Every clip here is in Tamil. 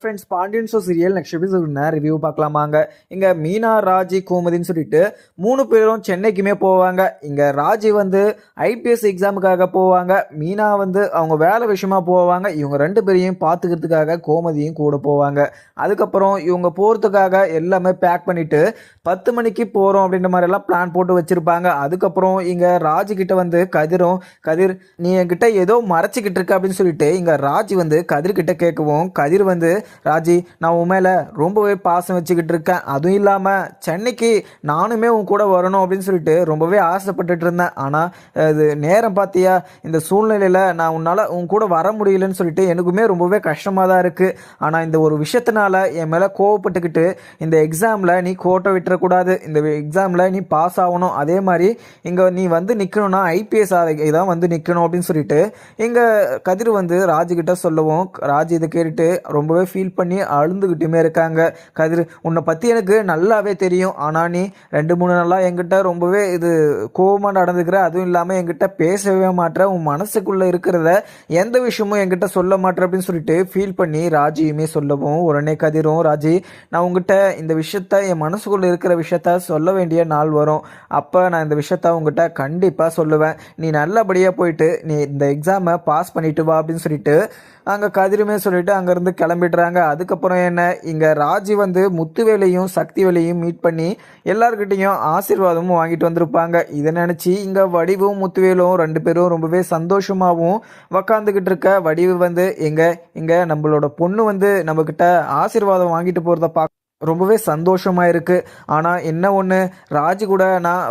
Friends Pandian show serial next episode review பார்க்கலாமாங்க. இங்க மீனா ராஜி கோமதின்னு சொல்லிட்டு 3 பேரும் சென்னைக்குமே போவாங்க. இங்க ராஜி வந்து ஐபிஎஸ் எக்ஸாமுக்காக போவாங்க. மீனா வந்து அவங்க வேலை விஷயமா போவாங்க. இவங்க 2 பேரையும் பார்த்துக்கிறதுக்காக கோமதியும் கூட போவாங்க. அதுக்கப்புறம் இவங்க போகிறதுக்காக எல்லாமே பேக் பண்ணிட்டு 10 மணிக்கு போகிறோம் அப்படின்ற மாதிரி எல்லாம் பிளான் போட்டு வச்சிருப்பாங்க. அதுக்கப்புறம் இங்க ராஜி கிட்ட வந்து கதிர் நீ என்கிட்ட ஏதோ மறைச்சிக்கிட்டு இருக்க அப்படின்னு சொல்லிட்டு இங்க ராஜி வந்து கதிர் கிட்ட கேட்கவும் கதிர் வந்து ராஜி நான் உன் மேலே ரொம்பவே பாசம் வச்சுக்கிட்டு இருக்கேன். அதுவும் இல்லாமல் சென்னைக்கு நானுமே உன் கூட வரணும் அப்படின்னு சொல்லிட்டு ரொம்பவே ஆசைப்பட்டுட்டு இருந்தேன். ஆனால் அது நேரம் பார்த்தியா இந்த சூழ்நிலையில் நான் உன் கூட வர முடியலன்னு சொல்லிட்டு எனக்குமே ரொம்பவே கஷ்டமாக தான் இருக்குது. ஆனால் இந்த ஒரு விஷயத்தினால என் மேலே கோவப்பட்டுக்கிட்டு இந்த எக்ஸாமில் நீ கோட்டை விட்டுறக்கூடாது. இந்த எக்ஸாமில் நீ பாஸ் ஆகணும். அதே மாதிரி இங்கே நீ வந்து நிற்கணும்னா ஐபிஎஸ் தான் வந்து நிற்கணும் அப்படின்னு சொல்லிட்டு இங்கே கதிர் வந்து ராஜுக்கிட்ட சொல்லவும் ராஜு இதை கேட்டுட்டு ரொம்பவே ஃபீல் பண்ணி அழுந்துக்கிட்டுமே இருக்காங்க. கதிர் உன்னை பற்றி எனக்கு நல்லாவே தெரியும். ஆனால் நீ 2-3 நாளாக என்கிட்ட ரொம்பவே இது கோபமாக நடந்துக்கிற. அதுவும் இல்லாமல் என்கிட்ட பேசவே மாட்டேற. உன் மனசுக்குள்ளே இருக்கிறத எந்த விஷயமும் என்கிட்ட சொல்ல மாட்டேற அப்படின்னு சொல்லிட்டு ஃபீல் பண்ணி ராஜியுமே சொல்லவும் உடனே கதிரும் ராஜி நான் உங்ககிட்ட இந்த விஷயத்த என் மனசுக்குள்ளே இருக்கிற விஷயத்த சொல்ல வேண்டிய நாள் வரும். அப்போ நான் இந்த விஷயத்த உங்ககிட்ட கண்டிப்பாக சொல்லுவேன். நீ நல்லபடியாக போயிட்டு நீ இந்த எக்ஸாமை பாஸ் பண்ணிட்டு வா அப்படின்னு சொல்லிட்டு அங்கே கதிருமே சொல்லிட்டு அங்கேருந்து கிளம்பிடுறாங்க. அதுக்கப்புறம் என்ன இங்கே ராஜி வந்து முத்துவேலையும் சக்திவேலையும் மீட் பண்ணி எல்லார்கிட்டையும் ஆசீர்வாதமும் வாங்கிட்டு வந்திருப்பாங்க. இதை நினச்சி இங்கே வடிவும் முத்துவேலும் 2 பேரும் ரொம்பவே சந்தோஷமாகவும் உக்காந்துக்கிட்டு இருக்க வடிவு வந்து இங்கே நம்மளோட பொண்ணு வந்து நம்மக்கிட்ட ஆசீர்வாதம் வாங்கிட்டு போகிறத ரொம்பவே சந்தோஷமாக இருக்குது. ஆனால் என்ன ஒன்று ராஜி கூட நான்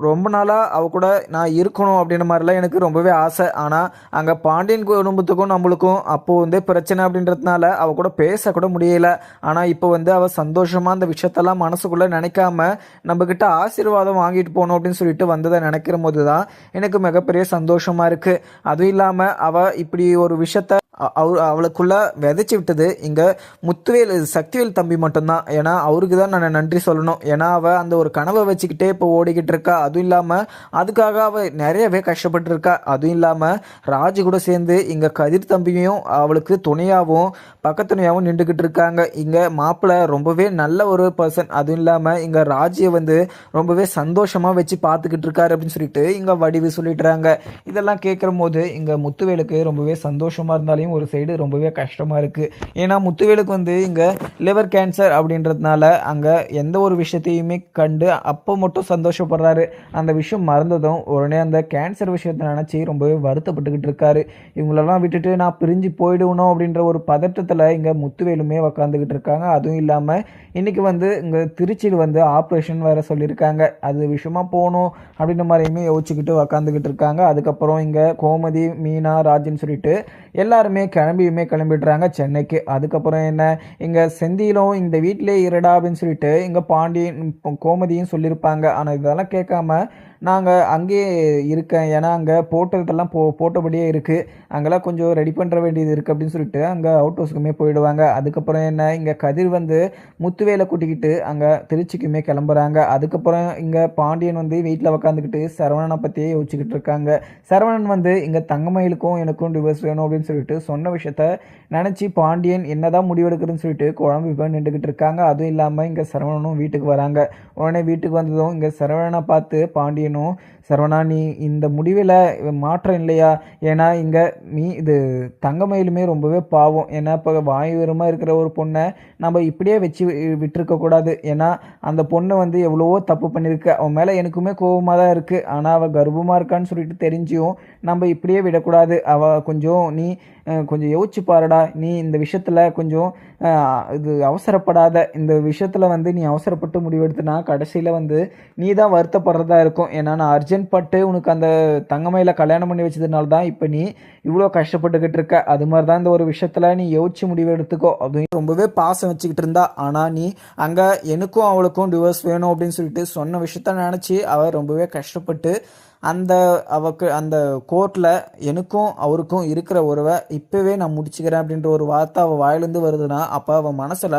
ரொம்ப நாளாக அவ கூட நான் இருக்கணும் அப்படின்ற மாதிரிலாம் எனக்கு ரொம்பவே ஆசை. ஆனால் அங்கே பாண்டியன் குடும்பத்துக்கும் நம்மளுக்கும் அப்போது வந்து பிரச்சனை அப்படின்றதுனால அவள் கூட பேசக்கூட முடியலை. ஆனால் இப்போ வந்து அவள் சந்தோஷமாக அந்த விஷயத்தெல்லாம் மனசுக்குள்ளே நினைக்காம நம்மக்கிட்ட ஆசீர்வாதம் வாங்கிட்டு போகணும் அப்படின்னு சொல்லிட்டு வந்ததை நினைக்கிற போது தான் எனக்கு மிகப்பெரிய சந்தோஷமாக இருக்குது. அதுவும் இல்லாமல் அவள் இப்படி ஒரு விஷயத்த அவளுக்குள்ள விதைச்சி விட்டது இங்கே முத்துவேல் சக்திவேல் தம்பி மட்டும்தான். ஏன்னா அவருக்கு தான் நான் நன்றி சொல்லணும். ஏன்னா அவள் அந்த ஒரு கனவை வச்சுக்கிட்டே இப்போ ஓடிக்கிட்டு இருக்கா. அதுவும் இல்லாமல் அதுக்காக அவள் நிறையவே கஷ்டப்பட்டு இருக்கா. அதுவும் இல்லாமல் ராஜு கூட சேர்ந்து இங்கே கதிர் தம்பியும் அவளுக்கு துணையாகவும் பக்கத்துணையாகவும் நின்றுக்கிட்டு இருக்காங்க. இங்கே மாப்பிள்ளை ரொம்பவே நல்ல ஒரு பர்சன். அதுவும் இல்லாமல் இங்கே ராஜியை வந்து ரொம்பவே சந்தோஷமாக வச்சு பார்த்துக்கிட்டு இருக்காரு அப்படின்னு சொல்லிட்டு இங்கே வடிவு சொல்லிட்டுறாங்க. இதெல்லாம் கேட்குற போது இங்கே முத்துவேலுக்கு ரொம்பவே சந்தோஷமாக இருந்தாலும் ஒரு சைடு ரொம்பவே கஷ்டமாக இருக்குது. ஏன்னா முத்துவேலுக்கு வந்து இங்கே லிவர் கேன்சர் அப்படின்றதுனால அங்கே எந்த ஒரு விஷயத்தையுமே கண்டு அப்போ மட்டும் சந்தோஷப்படுறாரு. அந்த விஷயம் மறந்ததும் உடனே அந்த கேன்சர் விஷயத்தை நினச்சி ரொம்பவே வருத்தப்பட்டுக்கிட்டு இருக்காரு. இவங்களெல்லாம் விட்டுட்டு நான் பிரிஞ்சு போயிடுவணும் அப்படின்ற ஒரு பதட்டத்தில் இங்கே முத்துவேலுமே உக்காந்துக்கிட்டு இருக்காங்க. அதுவும் இல்லாமல் இன்றைக்கி வந்து இங்கே திருச்சியில் வந்து ஆப்ரேஷன் வேறு சொல்லியிருக்காங்க. அது விஷயமா போகணும் அப்படின்ற மாதிரியுமே யோசிச்சுக்கிட்டு உக்காந்துக்கிட்டு இருக்காங்க. அதுக்கப்புறம் இங்கே கோமதி மீனா ராஜின்னு சொல்லிட்டு எல்லாருமே கிளம்பிடுறாங்க சென்னைக்கு. அதுக்கப்புறம் என்ன இங்கே செந்திலும் இந்த வீட்டிலே இருடா அப்படின்னு சொல்லிட்டு இங்கே பாண்டியன் கோமதியும் சொல்லியிருப்பாங்க. ஆனால் இதெல்லாம் கேட்காம நாங்கள் அங்கேயே இருக்கேன். ஏன்னா அங்கே போட்டதெல்லாம் போட்டபடியே இருக்குது. அங்கெல்லாம் கொஞ்சம் ரெடி பண்ணுற வேண்டியது இருக்குது அப்படின்னு சொல்லிட்டு அங்கே அவுட் ஹவுஸுக்குமே போயிடுவாங்க. அதுக்கப்புறம் என்ன இங்கே கதிர் வந்து முத்துவேலை கூட்டிக்கிட்டு அங்கே திருச்சிக்குமே கிளம்புறாங்க. அதுக்கப்புறம் இங்கே பாண்டியன் வந்து வீட்டில் உக்காந்துக்கிட்டு சரவணனை பற்றியே யோசிச்சுக்கிட்டு இருக்காங்க. சரவணன் வந்து இங்கே தங்கமயிலுக்கும் எனக்கும் டிவோர்ஸ் வேணும் அப்படின்னு சொல்லிட்டு சொன்ன விஷயத்த நினச்சி பாண்டியன் என்னதான் முடிவெடுக்கிறதுன்னு சொல்லிட்டு குழம்பு போய் நின்றுக்கிட்டு இருக்காங்க. அதுவும் இல்லாமல் இங்கே சரவணனும் வீட்டுக்கு வராங்க. உடனே வீட்டுக்கு வந்ததும் இங்கே சரவணனை பார்த்து பாண்டியனும் சரவணா நீ இந்த முடிவில் மாற்றம் இல்லையா? ஏன்னா இங்கே இது தங்கமயிலுமே ரொம்பவே பாவம். ஏன்னா இப்போ வாயுவரமாக இருக்கிற ஒரு பொண்ணை நம்ம இப்படியே வச்சு விட்டுருக்கக்கூடாது. ஏன்னா அந்த பொண்ணை வந்து எவ்வளவோ தப்பு பண்ணியிருக்கு. அவன் மேலே எனக்குமே கோபமாக தான் இருக்குது. ஆனால் அவள் கர்ப்பமாக இருக்கான்னு சொல்லிட்டு தெரிஞ்சியும் நம்ம இப்படியே விடக்கூடாது. அவள் நீ கொஞ்சம் யோசிச்சு பாருடா. நீ இந்த விஷயத்தில் கொஞ்சம் இது அவசரப்படாத. இந்த விஷயத்தில் வந்து நீ அவசரப்பட்டு முடிவெடுத்துனா கடைசியில் வந்து நீ தான் வருத்தப்படுறதா இருக்கும். ஏன்னா நான் அர்ஜென்ட் பட்டு உனக்கு அந்த தங்கமயில கல்யாணம் பண்ணி வச்சதுனால தான் இப்போ நீ இவ்வளோ கஷ்டப்பட்டுக்கிட்டு இருக்க. அது மாதிரி தான் இந்த ஒரு விஷயத்தில் நீ யோசிச்சு முடிவு எடுத்துக்கோ அப்படின்னு ரொம்பவே பாசம் வச்சுக்கிட்டு இருந்தா. ஆனால் நீ அங்கே எனக்கும் அவளுக்கும் டிவோர்ஸ் வேணும் அப்படின்னு சொல்லிட்டு சொன்ன விஷயத்த நினச்சி அவள் ரொம்பவே கஷ்டப்பட்டு அந்த அந்த கோர்ட்டில் எனக்கும் அவருக்கும் இருக்கிற உறவை இப்போவே நான் முடிச்சுக்கிறேன் அப்படின்ற ஒரு வார்த்தை அவள் வாயிலேருந்து வருதுன்னா அப்போ அவள் மனசில்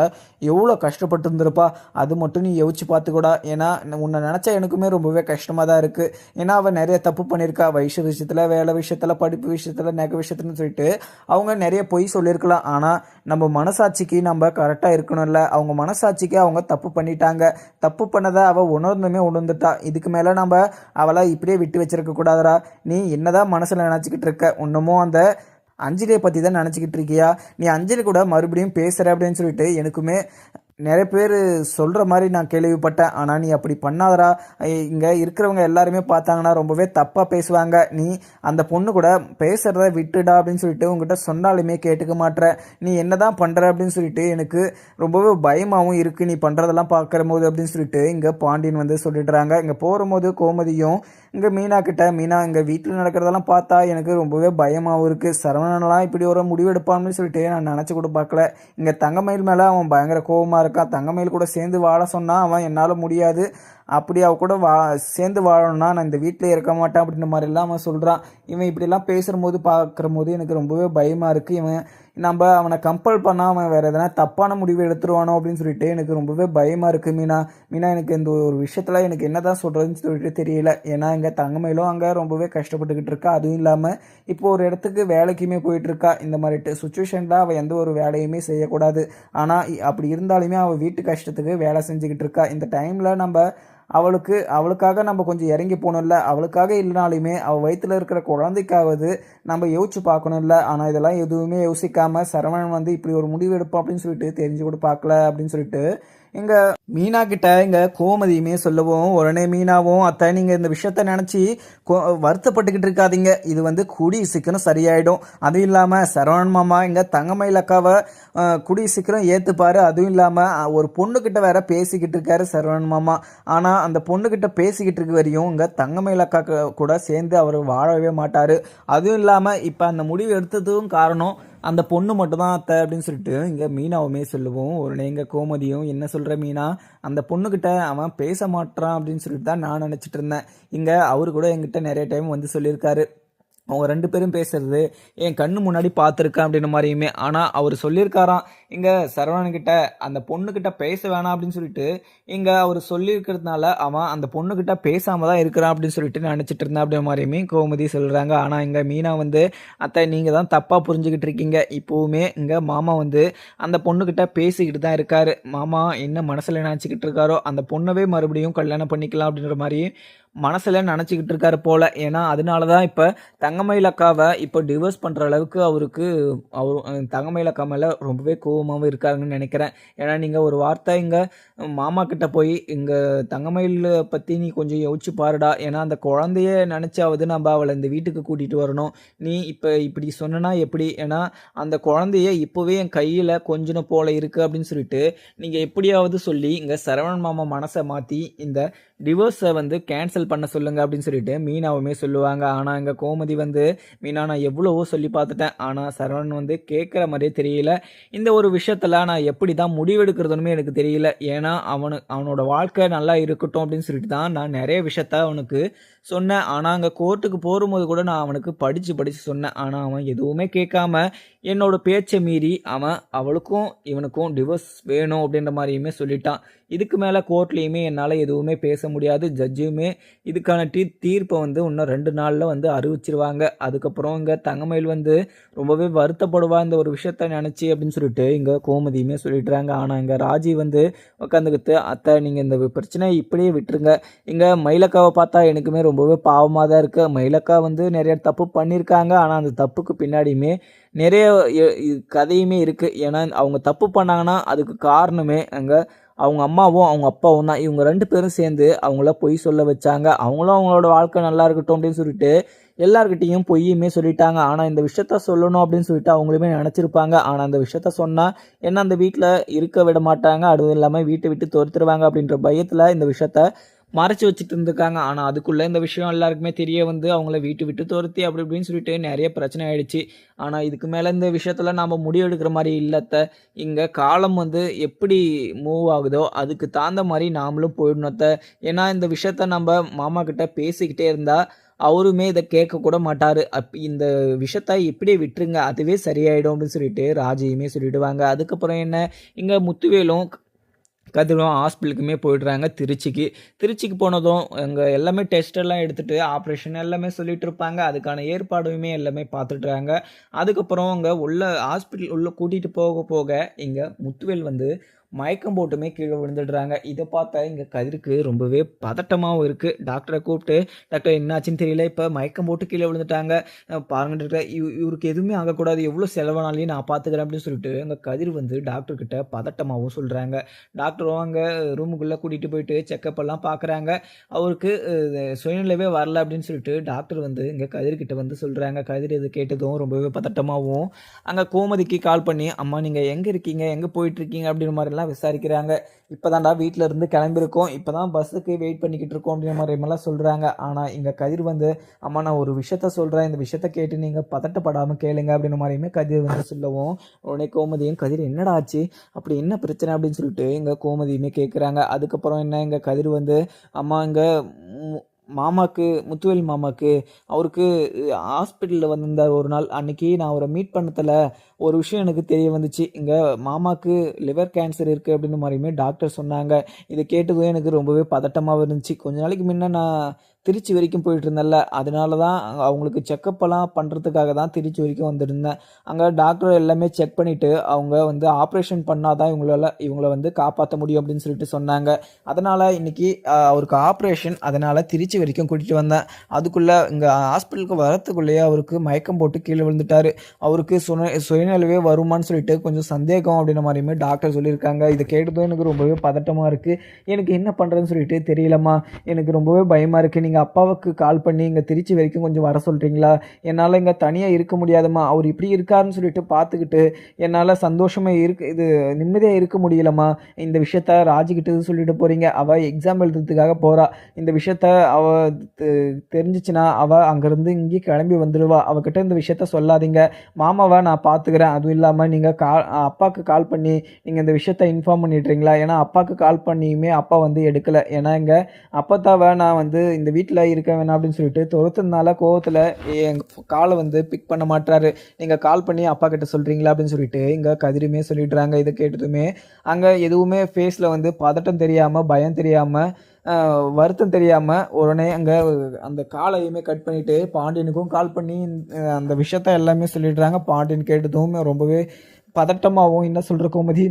எவ்வளோ கஷ்டப்பட்டு இருந்திருப்பா. அது மட்டும் நீ யோசிச்சு பார்த்துக்கூடா. ஏன்னா உன்னை நினச்சா எனக்குமே ரொம்பவே கஷ்டமாக தான் இருக்குது. ஏன்னா அவள் நிறைய தப்பு பண்ணியிருக்கா. வயசு விஷயத்தில், வேலை விஷயத்தில், படிப்பு விஷயத்தில், நகை விஷயத்துலன்னு சொல்லிட்டு அவங்க நிறைய பொய் சொல்லியிருக்கலாம். ஆனால் நம்ம மனசாட்சிக்கு நம்ம கரெக்டாக இருக்கணும்ல. அவங்க மனசாட்சிக்கு அவங்க தப்பு பண்ணிட்டாங்க. தப்பு பண்ணதை அவள் உணர்ந்துட்டா. இதுக்கு மேலே நம்ம அவளை இப்படியே விட்டு வச்சிருக்க கூடாதுடா. நீ என்னதான் மனசில் நினச்சிக்கிட்டு இருக்க? இன்னமும் அந்த அஞ்சலியை பற்றி தான் நினச்சிக்கிட்டு இருக்கியா? நீ அஞ்சலி கூட மறுபடியும் பேசுகிற அப்படின்னு சொல்லிட்டு எனக்குமே நிறைய பேர் சொல்கிற மாதிரி நான் கேள்விப்பட்டேன். ஆனால் நீ அப்படி பண்ணாதடா. இங்கே இருக்கிறவங்க எல்லாருமே பார்த்தாங்கன்னா ரொம்பவே தப்பாக பேசுவாங்க. நீ அந்த பொண்ணு கூட பேசுகிறத விட்டுடா அப்படின்னு சொல்லிட்டு உங்ககிட்ட சொன்னாலுமே கேட்டுக்க மாட்டேற. நீ என்ன தான் பண்ணுற அப்படின்னு சொல்லிட்டு எனக்கு ரொம்பவே பயமாகவும் இருக்குது நீ பண்ணுறதெல்லாம் பார்க்குற போது அப்படின்னு சொல்லிட்டு இங்கே பாண்டியன் வந்து சொல்லிடுறாங்க. இங்கே போகும்போது கோமதியும் இங்கே மீனா கிட்ட, மீனா இங்கே வீட்டில் நடக்கிறதெல்லாம் பார்த்தா எனக்கு ரொம்பவே பயமாகவும் இருக்குது. சரவணன்லாம் இப்படி ஒரு முடிவு எடுப்பான்னு சொல்லிட்டு நான் நினச்சி கூட பார்க்கல. இங்கே தங்கமயில் மேலே அவன் பயங்கர கோபமாக இருக்கான். தங்கமயில் கூட சேர்ந்து வாழ சொன்னால் அவன் என்னால் முடியாது, அப்படி அவ கூட சேர்ந்து வாழணும்னா நான் இந்த வீட்டில் இருக்க மாட்டேன் அப்படின்ற மாதிரிலாம் அவன் சொல்கிறான். இவன் இப்படிலாம் பேசுகிற பார்க்குற போது எனக்கு ரொம்பவே பயமாக இருக்குது. இவன் நம்ம அவனை கம்பல் பண்ணால் அவன் வேறு எதனா தப்பான முடிவு எடுத்துருவானோ அப்படின்னு சொல்லிட்டு எனக்கு ரொம்பவே பயமாக இருக்குது. மீனா எனக்கு இந்த ஒரு விஷயத்தில் எனக்கு என்ன தான் சொல்கிறதுன்னு சொல்லிட்டு தெரியல. ஏன்னா இங்கே தங்கமயிலும் அங்கே ரொம்பவே கஷ்டப்பட்டுக்கிட்டு இருக்கா. அதுவும் இல்லாமல் இப்போ ஒரு இடத்துக்கு வேலைக்குமே போயிட்டுருக்கா. இந்த மாதிரி சுச்சுவேஷனில் அவள் எந்த ஒரு வேலையுமே செய்யக்கூடாது. ஆனால் அப்படி இருந்தாலுமே அவள் வீட்டு கஷ்டத்துக்கு வேலை செஞ்சுக்கிட்டு இருக்கா. இந்த டைமில் நம்ம அவளுக்காக நம்ம கொஞ்சம் இறங்கி போகணும்ல. அவளுக்காக இல்லைனாலுமே அவள் வயிற்றில் இருக்கிற குழந்தைக்காவது நம்ம யோசிச்சு பார்க்கணும்ல. ஆனால் இதெல்லாம் எதுவுமே யோசிக்காமல் சரவணன் வந்து இப்படி ஒரு முடிவு எடுப்போம் அப்படின்னு சொல்லிட்டு தெரிஞ்சு கூட பார்க்கல அப்படின்னு சொல்லிட்டு இங்கே மீனா கிட்ட இங்கே கோமதியுமே சொல்லவும், உடனே மீனாவும் அத்தை நீங்கள் இந்த விஷயத்த நினச்சி வருத்தப்பட்டுக்கிட்டு இருக்காதீங்க. இது வந்து கூடி சீக்கிரம் சரியாயிடும். அதுவும் இல்லாமல் சரவணன் மாமா இங்கே தங்கமயில் அக்காவை கூடி சீக்கிரம் ஏற்றுப்பாரு. அதுவும் இல்லாமல் ஒரு பொண்ணுக்கிட்ட வேற பேசிக்கிட்டு இருக்காரு சரவணன் மாமா. ஆனால் அந்த பொண்ணுக்கிட்ட பேசிக்கிட்டு இருக்க வரையும் இங்கே தங்கமயில் அக்கா கூட சேர்ந்து அவர் வாழவே மாட்டார். அதுவும் இல்லாமல் இப்போ அந்த முடிவு எடுத்ததும் காரணம் அந்த பொண்ணு மட்டும்தான் அத்தை அப்படின்னு சொல்லிட்டு இங்கே மீனாவுமே சொல்லுவோம். உடனே இங்கே கோமதியும் என்ன சொல்கிற மீனா, அந்த பொண்ணுக்கிட்ட அவன் பேச மாட்டான் அப்படின்னு சொல்லிட்டு தான் நான் நினச்சிட்டு இருந்தேன். இங்கே அவரு கூட என்கிட்ட நிறைய டைம் வந்து சொல்லியிருக்காரு, அவங்க ரெண்டு பேரும் பேசுறது என் கண்ணு முன்னாடி பார்த்துருக்கேன் அப்படின்ற மாதிரியுமே. ஆனால் அவர் சொல்லியிருக்காராம் இங்கே சரவணன்கிட்ட அந்த பொண்ணுக்கிட்ட பேச வேணாம் அப்படின்னு சொல்லிட்டு இங்கே அவர் சொல்லியிருக்கிறதுனால அவன் அந்த பொண்ணுக்கிட்ட பேசாமல் தான் இருக்கிறான் அப்படின்னு சொல்லிட்டு நினச்சிட்டு இருந்தேன் அப்படின்ற மாதிரியுமே கோமதி சொல்கிறாங்க. ஆனால் இங்கே மீனா வந்து அத்தை நீங்கள் தான் தப்பாக புரிஞ்சுக்கிட்டு இருக்கீங்க. இப்போவுமே இங்கே மாமா வந்து அந்த பொண்ணுக்கிட்ட பேசிக்கிட்டு தான் இருக்காரு. மாமா என்ன மனசில் நினச்சிக்கிட்டு இருக்காரோ அந்த பொண்ணவே மறுபடியும் கல்யாணம் பண்ணிக்கலாம் அப்படின்ற மாதிரி மனசில் நினச்சிக்கிட்டு இருக்காரு போல். ஏன்னா அதனால தான் இப்போ தங்கமயில் அக்காவை இப்போ டிவோர்ஸ் பண்ணுற அளவுக்கு தங்கமயில் அக்கா மேலே ரொம்பவே கோபமாகவும் இருக்காருன்னு நினைக்கிறேன். ஏன்னா நீங்கள் ஒரு வார்த்தை இங்கே மாமா கிட்ட போய் இங்கே தங்கமயில் பற்றி நீ கொஞ்சம் யோசிச்சு பாருடா, ஏன்னா அந்த குழந்தைய நினச்சாவது நம்ம அவளை இந்த வீட்டுக்கு கூட்டிகிட்டு வரணும். நீ இப்போ இப்படி சொன்னா எப்படி? ஏன்னா அந்த குழந்தைய இப்போவே என் கையில் கொஞ்சம் போல இருக்குது அப்படின்னு சொல்லிட்டு நீங்கள் எப்படியாவது சொல்லி இங்கே சரவணன் மாமா மனசை மாற்றி இந்த டிவோர்ஸை வந்து கேன்சல் பண்ண சொல்லுங்க அப்படின்னு சொல்லிட்டு மீனாவுமே சொல்லுவாங்க. ஆனால் இங்கே கோமதி வந்து, மீனா நான் எவ்வளவோ சொல்லி பார்த்துட்டேன், ஆனால் சரவணன் வந்து கேட்குற மாதிரியே தெரியல. இந்த ஒரு விஷயத்தில் நான் எப்படி தான் முடிவெடுக்கிறதுனுமே எனக்கு தெரியல. ஏன்னா அவனோட வாழ்க்கை நல்லா இருக்கட்டும் அப்படின்னு சொல்லிட்டு தான் நான் நிறைய விஷயத்த அவனுக்கு சொன்னேன். ஆனால் அங்கே கோர்ட்டுக்கு போகும்போது கூட நான் அவனுக்கு படித்து சொன்னேன். ஆனால் அவன் எதுவுமே கேட்காம என்னோட பேச்சை மீறி அவன் அவளுக்கும் இவனுக்கும் டிவோர்ஸ் வேணும் அப்படின்ற மாதிரியுமே சொல்லிட்டான். இதுக்கு மேலே கோர்ட்லேயுமே என்னால் எதுவுமே பேச முடியாது. ஜட்ஜுமே இதுக்கான தீர்ப்பை வந்து இன்னும் 2 நாளில் வந்து அறிவிச்சிருவாங்க. அதுக்கப்புறம் இங்கே தங்கமயில் வந்து ரொம்பவே வருத்தப்படுவா இந்த ஒரு விஷயத்த நினச்சி அப்படின்னு சொல்லிட்டு இங்கே கோமதியுமே சொல்லிட்டுறாங்க. ஆனால் இங்கே ராஜி வந்து உட்காந்துக்கிட்டு, அத்தை நீங்கள் இந்த பிரச்சனையை இப்படியே விட்டுருங்க. இங்கே மயிலக்காவை பார்த்தா எனக்குமே ரொம்பவே பாவமாக தான் இருக்குது. மயிலக்கா வந்து நிறைய தப்பு பண்ணியிருக்காங்க. ஆனால் அந்த தப்புக்கு பின்னாடியுமே நிறைய கதையுமே இருக்குது. ஏன்னா அவங்க தப்பு பண்ணாங்கன்னா அதுக்கு காரணமே அங்கே அவங்க அம்மாவும் அவங்க அப்பாவும் தான். இவங்க 2 பேரும் சேர்ந்து அவங்கள பொய் சொல்ல வச்சாங்க. அவங்களும் அவங்களோட வாழ்க்கை நல்லா இருக்கட்டும் அப்படின்னு சொல்லிட்டு எல்லார்கிட்டையும் பொய்யுமே சொல்லிட்டாங்க. ஆனால் இந்த விஷயத்த சொல்லணும் அப்படின்னு சொல்லிட்டு அவங்களுமே நினச்சிருப்பாங்க. ஆனால் அந்த விஷயத்த சொன்னால் என்ன அந்த வீட்டில் இருக்க விட மாட்டாங்க, அதுவும் இல்லாமல் வீட்டை விட்டு துரத்துருவாங்க அப்படின்ற பயத்தில் இந்த விஷயத்த மறைச்சி வச்சுட்டு இருந்திருக்காங்க. ஆனால் அதுக்குள்ளே இந்த விஷயம் எல்லாருக்குமே தெரிய வந்து அவங்கள விட்டு துரத்தி அப்படி இப்படின்னு சொல்லிட்டு நிறைய பிரச்சனை ஆயிடுச்சு. ஆனால் இதுக்கு மேலே இந்த விஷயத்தில் நாம் முடிவெடுக்கிற மாதிரி இல்லத்த. இங்கே காலம் வந்து எப்படி மூவ் ஆகுதோ அதுக்கு தகுந்த மாதிரி நாமளும் போயிடணுத்த. ஏன்னா இந்த விஷயத்த நம்ம மாமா கிட்ட பேசிக்கிட்டே இருந்தால் அவருமே இதை கேட்க கூட மாட்டார். இந்த விஷயத்த இப்படியே விட்டுருங்க, அதுவே சரியாயிடும் அப்படின்னு சொல்லிட்டு ராஜியுமே சொல்லிடுவாங்க. அதுக்கப்புறம் என்ன, இங்கே முத்துவேலும் கதிரும் ஹாஸ்பிட்டலுக்குமே போயிடுறாங்க திருச்சிக்கு. திருச்சிக்கு போனதும் அங்கே எல்லாமே டெஸ்ட் எல்லாம் எடுத்துகிட்டு ஆப்ரேஷன் எல்லாமே சொல்லிட்டு இருப்பாங்க. அதுக்கான ஏற்பாடுமே எல்லாமே பார்த்துட்றாங்க. அதுக்கப்புறம் அங்கே உள்ள ஹாஸ்பிட்டல் உள்ளே கூட்டிகிட்டு போக போக இங்கே முத்துவேல் வந்து மயக்கம் போட்டுமே கீழே விழுந்துடுறாங்க. இதை பார்த்தா இங்கே கதிருக்கு ரொம்பவே பதட்டமாகவும் இருக்குது. டாக்டரை கூப்பிட்டு, டாக்டர் என்னாச்சுன்னு தெரியல, இப்போ மயக்கம் போட்டு கீழே விழுந்துட்டாங்க, பாருங்க டாக்டர், இவருக்கு எதுவுமே ஆகக்கூடாது, எவ்வளோ செலவானாலையும் நான் பார்த்துக்கிறேன் அப்படின்னு சொல்லிட்டு அங்கே கதிர் வந்து டாக்டர்கிட்ட பதட்டமாகவும் சொல்கிறாங்க. டாக்டரும் அங்கே ரூமுக்குள்ளே கூட்டிகிட்டு போயிட்டு செக்கப் எல்லாம் பார்க்குறாங்க. அவருக்கு சுயநிலைவே வரல அப்படின்னு சொல்லிட்டு டாக்டர் வந்து இங்கே கதிர்கிட்ட வந்து சொல்கிறாங்க. கதிர் இது கேட்டதும் ரொம்பவே பதட்டமாகவும் அங்கே கோமதிக்கு கால் பண்ணி, அம்மா நீங்கள் எங்கே இருக்கீங்க, எங்கே போயிட்டுருக்கீங்க அப்படின்ற மாதிரிலாம் விசாரிக்கிறாங்க. இப்போதான்டா வீட்டில் இருந்து கிளம்பியிருக்கோம், இப்போ தான் பஸ்ஸுக்கு வெயிட் பண்ணிக்கிட்டு இருக்கோம் அப்படின்ற மாதிரிலாம் சொல்கிறாங்க. ஆனால் இங்கே கதிர் வந்து, அம்மா நான் ஒரு விஷயத்த சொல்கிறேன், இந்த விஷயத்த கேட்டு நீங்கள் பதட்டப்படாமல் கேளுங்க அப்படின்ற மாதிரியுமே கதிர் வந்து சொல்லவும், உடனே கோமதியும், கதிர் என்னடா ஆச்சு, அப்படி என்ன பிரச்சனை அப்படின்னு சொல்லிட்டு இங்கே கோமதியுமே கேட்குறாங்க. அதுக்கப்புறம் என்ன, இங்கே கதிர் வந்து, அம்மா இங்கே மாமாக்கு, முத்துவேல் மாமாக்கு, அவருக்கு ஹாஸ்பிட்டலில் வந்திருந்தார் ஒரு நாள். அன்னைக்கு நான் அவரை மீட் பண்ணதில் ஒரு விஷயம் எனக்கு தெரிய வந்துச்சு. இங்கே மாமாக்கு லிவர் கேன்சர் இருக்குது அப்படின்னு மாதிரியுமே டாக்டர் சொன்னாங்க. இதை கேட்டதும் எனக்கு ரொம்பவே பதட்டமாக இருந்துச்சு. கொஞ்ச நாளைக்கு முன்ன நான் திருச்சி வரைக்கும் போயிட்டு இருந்தேன்ல, அதனால தான் அவங்களுக்கு செக்கப்பெல்லாம் பண்ணுறதுக்காக தான் திருச்சி வரைக்கும் வந்திருந்தேன். அங்கே டாக்டர் எல்லாமே செக் பண்ணிவிட்டு அவங்க வந்து ஆப்ரேஷன் பண்ணால் தான் இவங்கள வந்து காப்பாற்ற முடியும் அப்படின்னு சொல்லிட்டு சொன்னாங்க. அதனால் இன்றைக்கி அவருக்கு ஆப்ரேஷன், அதனால் திருச்சி வரைக்கும் கூட்டிகிட்டு வந்தேன். அதுக்குள்ளே இங்கே ஹாஸ்பிட்டலுக்கு வரத்துக்குள்ளேயே அவருக்கு மயக்கம் போட்டு கீழே விழுந்துட்டார். அவருக்கு சுயநிலைவே வருமானு சொல்லிட்டு கொஞ்சம் சந்தேகம் அப்படின்ற மாதிரியுமே டாக்டர் சொல்லியிருக்காங்க. இதை கேட்டதும் எனக்கு ரொம்பவே பதட்டமாக இருக்குது. எனக்கு என்ன பண்ணுறதுன்னு சொல்லிட்டு தெரியலம்மா, எனக்கு ரொம்பவே பயமாக இருக்குது. நீங்கள் அப்பாவுக்கு கால் பண்ணி இங்கே திருச்சி வரைக்கும் கொஞ்சம் வர சொல்கிறீங்களா? என்னால் இங்கே தனியாக இருக்க முடியாதும்மா, அவர் இப்படி இருக்காருன்னு சொல்லிட்டு பார்த்துக்கிட்டு என்னால் சந்தோஷமாக இது நிம்மதியாக இருக்க முடியலம்மா. இந்த விஷயத்த ராஜிக்கிட்ட சொல்லிட்டு போகிறீங்க, அவள் எக்ஸாம் எழுதுறதுக்காக போகிறா. இந்த விஷயத்த அவள் தெரிஞ்சிச்சுன்னா அவள் அங்கேருந்து இங்கே கிளம்பி வந்துடுவா. அவகிட்ட இந்த விஷயத்த சொல்லாதீங்க, மாமாவை நான் பார்த்துக்கிறேன். அதுவும் இல்லாமல் நீங்கள் அப்பாவுக்கு கால் பண்ணி நீங்கள் இந்த விஷயத்த இன்ஃபார்ம் பண்ணிடுறீங்களா? ஏன்னா அப்பாவுக்கு கால் பண்ணியுமே அப்பா வந்து எடுக்கலை. ஏன்னா இங்கே அப்பத்தாவை நான் வந்து இந்த வீட்டில் இருக்க வேணாம் அப்படின்னு சொல்லிட்டு துரத்துனால கோவத்தில் எங்கள் காலை வந்து பிக் பண்ண மாட்டாரு. நீங்கள் கால் பண்ணி அப்பா கிட்ட சொல்கிறீங்களா அப்படின்னு சொல்லிட்டு இங்கே கதிருமே சொல்லிடுறாங்க. இதை கேட்டதுமே அங்கே எதுவுமே ஃபேஸில் வந்து பதட்டம் தெரியாமல், பயம் தெரியாமல், வருத்தம் தெரியாமல் உடனே அங்கே அந்த காலையுமே கட் பண்ணிவிட்டு பாண்டியனுக்கும் கால் பண்ணி அந்த விஷயத்த எல்லாமே சொல்லிடுறாங்க. பாண்டியன் கேட்டதும் ரொம்பவே பதட்டமாகவும், என்ன சொல்கிற கோமதி,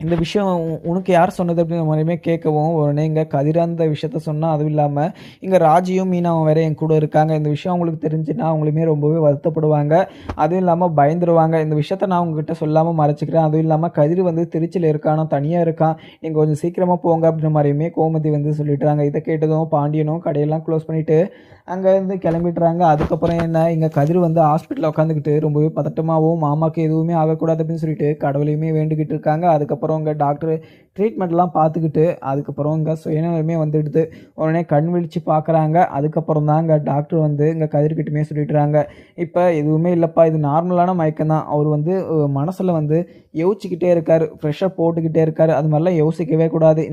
இந்த விஷயம் உனக்கு யார் சொன்னது அப்படின்ற மாதிரியுமே கேட்கவும், உடனே இங்கே கதிர் அந்த விஷயத்த சொன்னால், அதுவும் இல்லாமல் இங்கே ராஜியும் மீனாவும் வேற என் கூட இருக்காங்க, இந்த விஷயம் அவங்களுக்கு தெரிஞ்சுன்னா அவங்களுமே ரொம்பவே வருத்தப்படுவாங்க, அதுவும் இல்லாமல் பயந்துருவாங்க. இந்த விஷயத்த நான் உங்ககிட்ட சொல்லாமல் மறைச்சிக்கிறேன். அதுவும் இல்லாமல் கதிர் வந்து திருச்சியில் இருக்கானோ, தனியாக இருக்கான், நீங்கள் கொஞ்சம் சீக்கிரமாக போங்க அப்படின்ற மாதிரியுமே கோமதி வந்து சொல்லிட்டுறாங்க. இதை கேட்டதும் பாண்டியனும் கடையெல்லாம் க்ளோஸ் பண்ணிவிட்டு அங்கேருந்து கிளம்பிட்டுறாங்க. அதுக்கப்புறம் என்ன, இங்கே கதிர் வந்து ஹாஸ்பிட்டலில் உட்காந்துக்கிட்டு ரொம்பவே பதட்டமாகவும், மாமாவுக்கு எதுவுமே ஆகக்கூடாது அப்படின்னு சொல்லிட்டு கடவுளையுமே வேண்டிக்கிட்டு இருக்காங்க. அதுக்கப்புறம் இங்கே டாக்டர் ட்ரீட்மெண்ட்லாம் பார்த்துக்கிட்டு அதுக்கப்புறம் இங்கே சுயநலமே வந்துடுது. உடனே கண் விழித்து பார்க்குறாங்க. அதுக்கப்புறம் தான் இங்கே டாக்டர் வந்து இங்கே கதிர்கிட்டுமே சொல்லிட்டுறாங்க, இப்போ எதுவுமே இல்லைப்பா, இது நார்மலான மயக்கம் தான். அவர் வந்து மனசில் வந்து யோசிச்சுக்கிட்டே இருக்கார், ப்ரெஷர் போட்டுக்கிட்டே இருக்கார். அது மாதிரிலாம் யோசிக்கவே கூடாது.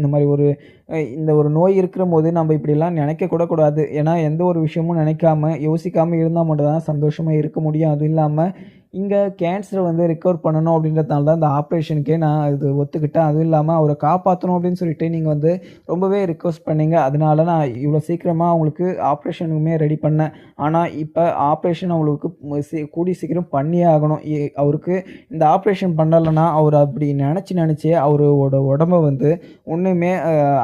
இந்த ஒரு நோய் இருக்கிற போது நம்ம இப்படிலாம் நினைக்க கூடாது. ஏன்னா எந்த ஒரு விஷயமும் நினைக்காம யோசிக்காமல் இருந்தால் மட்டும் தான் சந்தோஷமாக இருக்க முடியும். அதுவும் இல்லாமல் இங்கே கேன்சரை வந்து ரிக்கவர் பண்ணணும் அப்படின்றதுனால தான் இந்த ஆப்ரேஷனுக்கே நான் இது ஒத்துக்கிட்டேன். அதுவும் இல்லாமல் அவரை காப்பாற்றணும் அப்படின்னு சொல்லிட்டு நீங்கள் வந்து ரொம்பவே ரிக்வஸ்ட் பண்ணீங்க, அதனால நான் இவ்வளோ சீக்கிரமாக அவங்களுக்கு ஆப்ரேஷனுக்குமே ரெடி பண்ணேன். ஆனால் இப்போ ஆப்ரேஷன் அவங்களுக்கு கூடி சீக்கிரம் பண்ணியே ஆகணும். அவருக்கு இந்த ஆப்ரேஷன் பண்ணலைன்னா அவர் அப்படி நினச்சி அவரோட உடம்பை வந்து ஒன்றுமே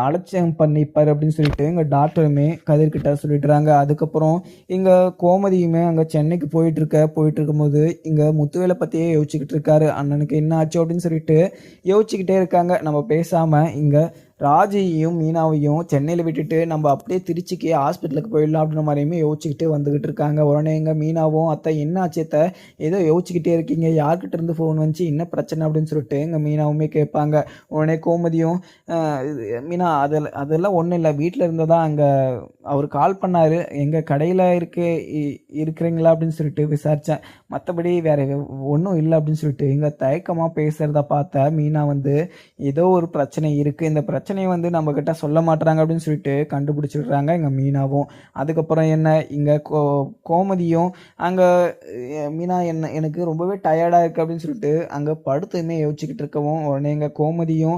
அலட்சியம் பண்ணிப்பார் அப்படின்னு சொல்லிட்டு எங்கள் டாக்டருமே கதிர்கிட்ட சொல்லிடுறாங்க. அதுக்கப்புறம் இங்கே கோமதியுமே அங்கே சென்னைக்கு போயிட்டுருக்கும்போது இங்கே முத்துவேலை பற்றியே யோசிச்சுக்கிட்டு இருக்காரு. அண்ணனுக்கு என்ன ஆச்சு அப்படின்னு சொல்லிட்டு யோசிச்சுக்கிட்டே இருக்காங்க. நம்ம பேசாமல் இங்கே ராஜியையும் மீனாவையும் சென்னையில் விட்டுட்டு நம்ம அப்படியே திருச்சிக்கு ஹாஸ்பிட்டலுக்கு போயிடலாம் அப்படின்ற மாதிரியுமே யோசிச்சுக்கிட்டு வந்துக்கிட்டு இருக்காங்க. உடனே எங்கள் மீனாவும், அத்தை என்ன ஆச்சத்தை ஏதோ யோசிச்சுக்கிட்டே இருக்கீங்க, யார்கிட்ட இருந்து ஃபோன் வந்துச்சு, என்ன பிரச்சனை அப்படின்னு சொல்லிட்டு எங்கள் மீனாவுமே கேட்பாங்க. உடனே கோமதியும், மீனா அதெல்லாம் ஒன்றும் இல்லை, வீட்டில் இருந்ததான் அங்கே அவர் கால் பண்ணார், எங்கள் கடையில் இருக்கிறீங்களா அப்படின்னு சொல்லிட்டு விசாரித்தேன், மற்றபடி வேறு ஒன்றும் இல்லை அப்படின்னு சொல்லிட்டு இங்கே தயக்கமாக பேசுகிறத பார்த்த மீனா வந்து ஏதோ ஒரு பிரச்சனை இருக்குது, இந்த பிரச்சனை பிரச்சனையை வந்து நம்மக்கிட்ட சொல்ல மாட்றாங்க அப்படின்னு சொல்லிட்டு கண்டுபிடிச்சிடுறாங்க இங்கே மீனாவும். அதுக்கப்புறம் என்ன இங்கே கோமதியும் அங்கே மீனா எனக்கு ரொம்பவே டயர்டாக இருக்குது அப்படின்னு சொல்லிட்டு அங்கே படுத்துமே யோசிச்சுக்கிட்டு இருக்கவும் உடனே எங்கள் கோமதியும்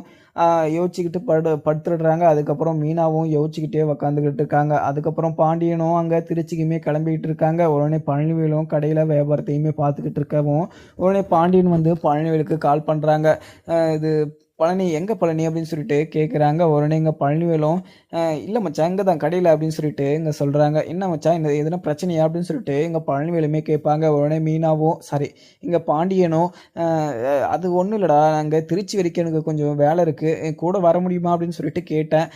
யோசிச்சுக்கிட்டு படுத்துடுறாங்க. அதுக்கப்புறம் மீனாவும் யோசிச்சுக்கிட்டே உக்காந்துக்கிட்டு இருக்காங்க. அதுக்கப்புறம் பாண்டியனும் அங்கே திருச்சிக்குமே கிளம்பிக்கிட்டு இருக்காங்க. உடனே பழனிவேலும் கடையில் வியாபாரத்தையுமே பார்த்துக்கிட்டு இருக்கவும் உடனே பாண்டியன் வந்து பழனிவேலுக்கு கால் பண்ணுறாங்க. இது பழனி எங்கே பழனி அப்படின்னு சொல்லிட்டு கேட்குறாங்க. உடனே இங்கே பழனிவேலும் இல்லை மச்சான் இங்கே தான் கடையில் அப்படின்னு சொல்லிட்டு இங்கே சொல்கிறாங்க. என்ன மச்சான் இந்த எதுனா பிரச்சனையா அப்படின்னு சொல்லிட்டு இங்கே பழனிவேலுமே கேட்பாங்க. உடனே மீனாவும் சாரி இங்கே பாண்டியனும் அது ஒன்றும் இல்லைடா, அங்கே திருச்சி வரைக்கும் எனக்கு கொஞ்சம் வேலை இருக்குது, கூட வர முடியுமா அப்படின்னு சொல்லிட்டு கேட்டேன்.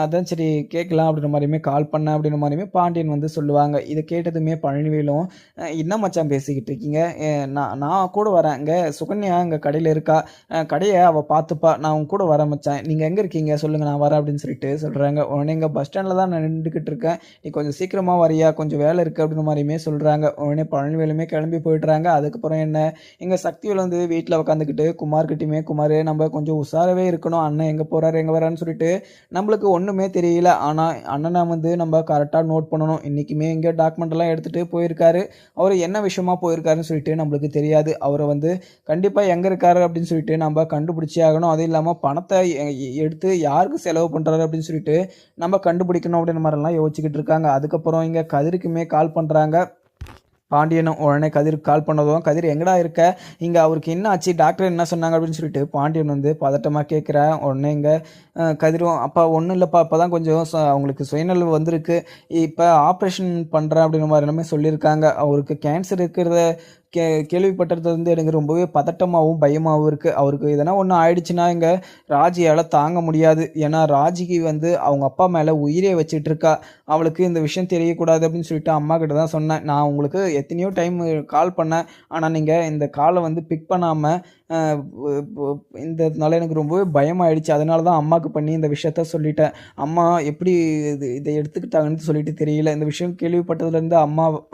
அதான் சரி கேட்கலாம் அப்படின்ற மாதிரியுமே கால் பண்ணேன் அப்படின்ற மாதிரியுமே பாண்டியன் வந்து சொல்லுவாங்க. இதை கேட்டதுமே பழனிவேலும் என்ன மச்சான் பேசிக்கிட்டு இருக்கீங்க, நான் கூட வரேன், இங்கே சுகன்யா இங்கே கடையில் இருக்கா, கடையை அவள் பார்த்துப்பா, நான் உங்க கூட வரேன் மச்சான், நீங்கள் எங்கே இருக்கீங்க சொல்லுங்கள் நான் வரேன் அப்படின்னு சொல்லிட்டு சொல்கிறாங்க. உடனே இங்கே பஸ் ஸ்டாண்டில் தான் நான் நின்றுக்கிட்டு இருக்கேன், நீ கொஞ்சம் சீக்கிரமாக வரியா, கொஞ்சம் வேலை இருக்குது அப்படின்ற மாதிரியுமே சொல்கிறாங்க. உடனே பழனிவேலுமே கிளம்பி போயிடுறாங்க. அதுக்கப்புறம் என்ன இங்கே சக்திவேல் வந்து வீட்டில் உட்காந்துக்கிட்டு குமார்கிட்டையுமே குமார் நம்ம கொஞ்சம் உஷாராகவே இருக்கணும், அண்ணன் எங்கே போகிறாரு எங்கே வரான்னு சொல்லிட்டு நம்மளுக்கு ஒன்றுமே தெரியல, ஆனால் அண்ணனை வந்து நம்ம கரெக்டாக நோட் பண்ணணும், இன்றைக்குமே இங்கே டாக்குமெண்ட்லாம் எடுத்துகிட்டு போயிருக்காரு, அவர் என்ன விஷயமா போயிருக்காருன்னு சொல்லிட்டு நம்மளுக்கு தெரியாது, அவரை வந்து கண்டிப்பாக எங்கே இருக்காரு அப்படின்னு சொல்லிட்டு நம்ம கண்டுபிடிச்சே ஆகணும். அதுவும் இல்லாமல் பணத்தை எடுத்து யாருக்கு செலவு பண்ணுறாரு அப்படின்னு சொல்லிட்டு நம்ம கண்டுபிடிக்கணும் அப்படின்ற மாதிரிலாம் யோசிச்சுக்கிட்டு இருக்காங்க. அதுக்கப்புறம் இங்கே கதிருக்குமே கால் பண்ணுறாங்க பாண்டியனும். உடனே கதிருக்கு கால் பண்ணதும் கதிர் எங்கடா இருக்க, இங்கே அவருக்கு என்ன ஆச்சு, டாக்டர் என்ன சொன்னாங்க அப்படின்னு சொல்லிட்டு பாண்டியன் வந்து பதட்டமாக கேட்குறேன். உடனே இங்கே கதிரும் அப்பா ஒன்றும் இல்லைப்பா, அப்போ தான் கொஞ்சம் அவங்களுக்கு சுயநலவு வந்திருக்கு, இப்போ ஆப்ரேஷன் பண்ணுறேன் அப்படின்ற மாதிரி எல்லாமே சொல்லியிருக்காங்க, அவருக்கு கேன்சர் இருக்கிறத கேள்விப்பட்டது வந்து எனக்கு ரொம்பவே பதட்டமாகவும் பயமாகவும் இருக்குது, அவருக்கு எதனா ஒன்று ஆயிடுச்சுன்னா இங்கே ராஜியால் தாங்க முடியாது, ஏன்னா ராஜிக்கு வந்து அவங்க அப்பா மேலே உயிரே வச்சுட்டு இருக்கா, அவளுக்கு இந்த விஷயம் தெரியக்கூடாது அப்படின்னு சொல்லிட்டு அம்மா கிட்ட தான் சொன்னேன், நான் உங்களுக்கு எத்தனையோ டைம் கால் பண்ணேன், ஆனால் நீங்கள் இந்த காலை வந்து பிக் பண்ணாமல் இந்தனால எனக்கு ரொம்பவே பயமாயிடுச்சு, அதனால தான் அம்மாவுக்கு பண்ணி இந்த விஷயத்த சொல்லிட்டேன், அம்மா எப்படி இதை எடுத்துக்கிட்டாங்கன்னு சொல்லிட்டு தெரியல, இந்த விஷயம் கேள்விப்பட்டதுலேருந்து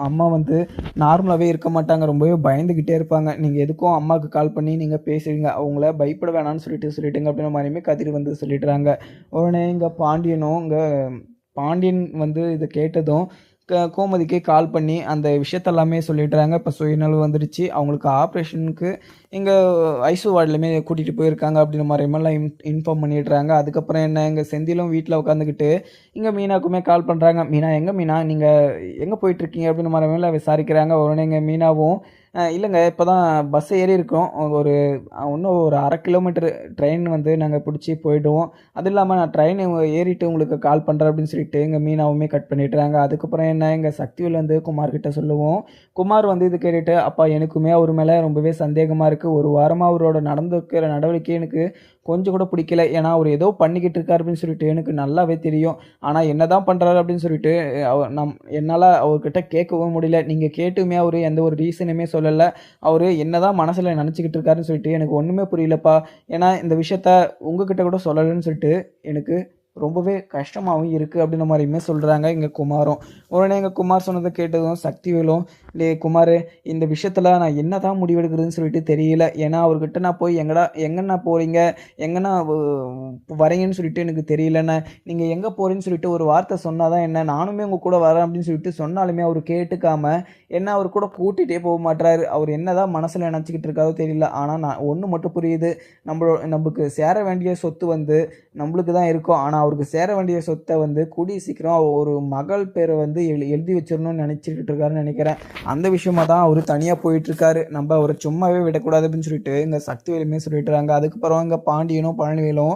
அம்மா வந்து நார்மலாகவே இருக்க மாட்டாங்க, ரொம்பவே பயந்துக்கிட்டே இருப்பாங்க, நீங்கள் எதுக்கும் அம்மாவுக்கு கால் பண்ணி நீங்கள் பேசுவீங்க, அவங்கள பயப்பட வேணான்னு சொல்லிட்டுங்க அப்படின்ற மாதிரியுமே கதிர் வந்து சொல்லிடுறாங்க. உடனே இங்கே பாண்டியன் வந்து இதை கேட்டதும் கோமதிக்கு கால் பண்ணி அந்த விஷயத்தெல்லாமே சொல்லிடுறாங்க. இப்போ சுயநலவு வந்துடுச்சு, அவங்களுக்கு ஆப்ரேஷனுக்கு இங்கே ஐசு வார்டுலையுமே கூட்டிகிட்டு போயிருக்காங்க அப்படின்ற மாதிரிலாம் இன்ஃபார்ம் பண்ணிடுறாங்க. அதுக்கப்புறம் என்ன இங்கே செந்திலும் வீட்டில் உட்காந்துக்கிட்டு இங்கே மீனாவுக்குமே கால் பண்ணுறாங்க. மீனா எங்கே மீனா, நீங்கள் எங்கே போயிட்டுருக்கீங்க அப்படின்ற மாதிரிலாம் விசாரிக்கிறாங்க. உடனே இங்கே மீனாவும் இல்லைங்க இப்போ தான் பஸ் ஏறி இருக்கோம், இன்னும் ஒரு 1/2 கிலோமீட்டர் ட்ரெயின் வந்து நாங்கள் பிடிச்சி போயிடுவோம், அது இல்லாமல் நான் ட்ரெயின் ஏறிட்டு உங்களுக்கு கால் பண்ணுறேன் அப்படின்னு சொல்லிட்டு எங்கள் மீனாவுமே கட் பண்ணிடுறாங்க. அதுக்கப்புறம் என்ன எங்கள் சக்திவேல் வந்து குமார்கிட்ட சொல்லுவோம். குமார் வந்து இது கேட்டுட்டு அப்பா எனக்குமே அவர் மேலே ரொம்பவே சந்தேகமாக இருக்குது, ஒரு வாரமாக அவரோட நடந்துக்கிற நடவடிக்கை எனக்கு கொஞ்சம் கூட பிடிக்கல, ஏன்னா அவர் ஏதோ பண்ணிக்கிட்டு இருக்காரு அப்படின்னு சொல்லிட்டு எனக்கு நல்லாவே தெரியும், ஆனால் என்ன தான் பண்ணுறாரு அப்படின்னு சொல்லிட்டு என்னால் அவர்கிட்ட கேட்கவும் முடியல, நீங்கள் கேட்டுமே அவர் எந்த ஒரு ரீசனுமே சொல்லலை, அவர் என்ன தான் மனசில் நினச்சிக்கிட்டு இருக்காருன்னு சொல்லிட்டு எனக்கு ஒன்றுமே புரியலப்பா, ஏன்னா இந்த விஷயத்த உங்ககிட்ட கூட சொல்லலைன்னு சொல்லிட்டு எனக்கு ரொம்பவே கஷ்டமாகவும் இருக்குது அப்படின்ற மாதிரியுமே சொல்கிறாங்க இங்கே குமாரும். உடனே எங்கள் குமார் சொன்னதை கேட்டதும் சக்திவேலும் குமார் இந்த விஷயத்தில் நான் என்ன தான் முடிவெடுக்கிறதுன்னு சொல்லிட்டு தெரியல, ஏன்னா அவர்கிட்ட நான் போய் எங்கண்ணா போகிறீங்க எங்கன்னா வரீங்கன்னு சொல்லிட்டு எனக்கு தெரியலண்ணே, நீங்கள் எங்கே போகிறீங்கன்னு சொல்லிட்டு ஒரு வார்த்தை சொன்னால் தான் என்ன, நானுமே உங்கள் கூட வரேன் அப்படின்னு சொல்லிட்டு சொன்னாலுமே அவர் கேட்டுக்காமல் என்ன அவர் கூட கூட்டிகிட்டே போக மாட்டுறாரு, அவர் என்ன தான் மனசில் நினச்சிக்கிட்டு இருக்காரோ தெரியல, ஆனால் நான் ஒன்று மட்டும் புரியுது, நம்மளுக்கு சேர வேண்டிய சொத்து வந்து நம்மளுக்கு தான் இருக்கும், ஆனால் அவருக்கு சேர வேண்டிய சொத்தை வந்து கூடிய சீக்கிரம் ஒரு மகள் பேரை வந்து எழுதி வச்சிடணும்னு நினச்சிக்கிட்டு இருக்காருன்னு நினைக்கிறேன், அந்த விஷயமா தான் அவர் தனியாக போயிட்டுருக்காரு, நம்ம அவரை சும்மாவே விடக்கூடாது அப்படின்னு சொல்லிட்டு இங்கே சக்திவேலுமே சொல்லிட்டுறாங்க. அதுக்கப்புறம் இங்கே பாண்டியனும் பழனிவேலும்